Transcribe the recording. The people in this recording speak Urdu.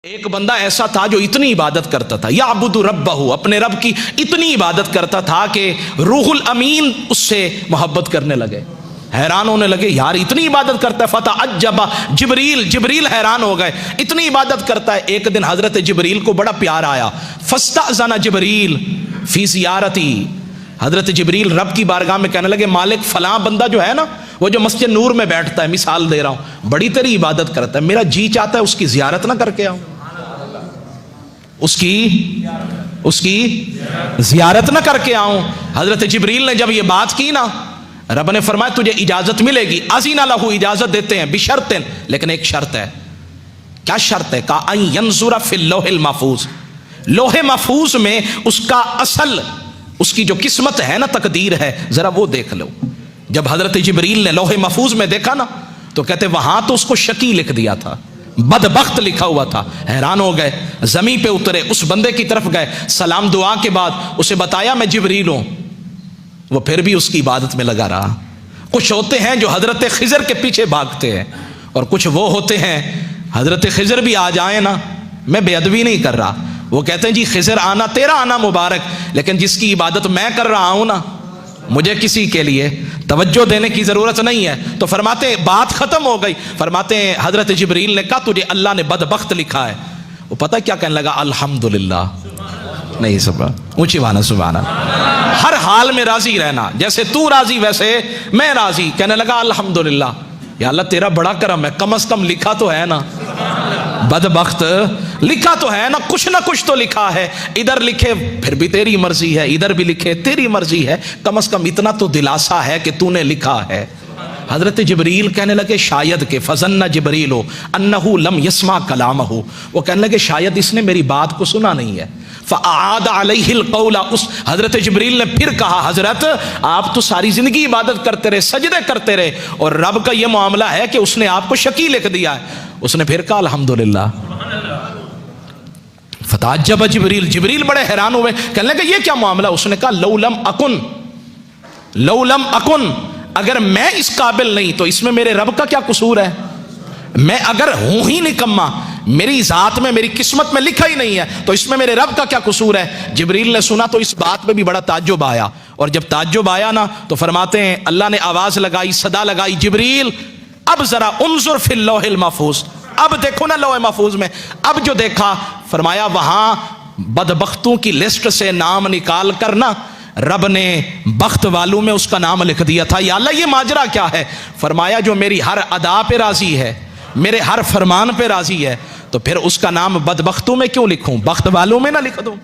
ایک بندہ ایسا تھا جو اتنی عبادت کرتا تھا، یعبد ربہ، اپنے رب کی اتنی عبادت کرتا تھا کہ روح الامین اس سے محبت کرنے لگے، حیران ہونے لگے، یار اتنی عبادت کرتا ہے۔ فتعجب جبریل حیران ہو گئے، اتنی عبادت کرتا ہے۔ ایک دن حضرت جبریل کو بڑا پیار آیا، فاستأذن جبریل فی زیارتی، حضرت جبریل رب کی بارگاہ میں کہنے لگے، مالک فلاں بندہ جو ہے نا، وہ جو مسجد نور میں بیٹھتا ہے، مثال دے رہا ہوں، بڑی تیری عبادت کرتا ہے، میرا جی چاہتا ہے اس کی زیارت نہ کر کے آؤں، اس کی زیارت نہ کر کے آؤں۔ حضرت جبریل نے جب یہ بات کی نا، رب نے فرمایا تجھے اجازت ملے گی، اذن لہ، اجازت دیتے ہیں، بشرط، لیکن ایک شرط ہے۔ کیا شرط ہے؟ کہا ان ینظر فی اللوح المحفوظ، لوح محفوظ میں اس کا اصل، اس کی جو قسمت ہے نا، تقدیر ہے، ذرا وہ دیکھ لو۔ جب حضرت جبریل نے لوح محفوظ میں دیکھا نا، تو کہتے وہاں تو اس کو شقی لکھ دیا تھا، بدبخت لکھا ہوا تھا۔ حیران ہو گئے، زمین پہ اترے، اس بندے کی طرف گئے، سلام دعا کے بعد اسے بتایا میں جبریل ہوں۔ وہ پھر بھی اس کی عبادت میں لگا رہا۔ کچھ ہوتے ہیں جو حضرت خضر کے پیچھے بھاگتے ہیں، اور کچھ وہ ہوتے ہیں حضرت خضر بھی آ جائیں نا، میں بے ادبی نہیں کر رہا، وہ کہتے ہیں جی خضر آنا تیرا آنا مبارک، لیکن جس کی عبادت میں کر رہا ہوں نا، مجھے کسی کے لیے توجہ دینے کی ضرورت نہیں ہے۔ تو فرماتے ہیں بات ختم ہو گئی، فرماتے ہیں حضرت جبریل نے کہا تجھے اللہ نے بدبخت لکھا ہے۔ وہ پتہ کیا کہنے لگا؟ الحمدللہ، نہیں سبحان، اونچی بانا سبحان اللہ، ہر حال میں راضی رہنا، جیسے تو راضی ویسے میں راضی۔ کہنے لگا الحمدللہ، یا اللہ تیرا بڑا کرم ہے، کم از کم لکھا تو ہے نا، بدبخت لکھا تو ہے نا، کچھ نہ کچھ تو لکھا ہے، ادھر لکھے پھر بھی تیری مرضی ہے، ادھر بھی لکھے تیری مرضی ہے، کم از کم اتنا تو دلاسا ہے کہ تو نے لکھا ہے۔ حضرت جبریل کہنے لگے شاید کہ فظن جبریل انہ لم یسمع کلامہ، وہ کہنے لگے شاید اس نے میری بات کو سنا نہیں ہے۔ فاعاد علیہ القول، اس حضرت جبریل نے پھر کہا حضرت آپ تو ساری زندگی عبادت کرتے رہے، سجدے کرتے رہے، اور رب کا یہ معاملہ ہے کہ اس نے آپ کو شقی لکھ دیا ہے۔ اس نے پھر کہا الحمدللہ۔ فتعجب جبریل بڑے حیران ہوئے، کہنے لگے یہ کیا معاملہ؟ اس نے کہا لو لم اکن، اگر میں اس قابل نہیں تو اس میں میرے رب کا کیا قصور ہے؟ میں اگر ہوں ہی نکما، میری ذات میں میری قسمت میں لکھا ہی نہیں ہے، تو اس میں میرے رب کا کیا قصور ہے؟ جبریل نے سنا تو اس بات میں بھی بڑا تعجب آیا، اور جب تعجب آیا نا تو فرماتے ہیں اللہ نے آواز لگائی، صدا لگائی، جبریل اب ذرا انظر فی اللوح المحفوظ، اب دیکھو نا لوح محفوظ میں۔ اب جو دیکھا، فرمایا وہاں بدبختوں کی لسٹ سے نام نکال کر نا، رب نے بخت والوں میں اس کا نام لکھ دیا تھا۔ یا اللہ یہ ماجرا کیا ہے؟ فرمایا جو میری ہر ادا پہ راضی ہے، میرے ہر فرمان پہ راضی ہے، تو پھر اس کا نام بدبختوں میں کیوں لکھوں، بخت والوں میں نہ لکھ دوں؟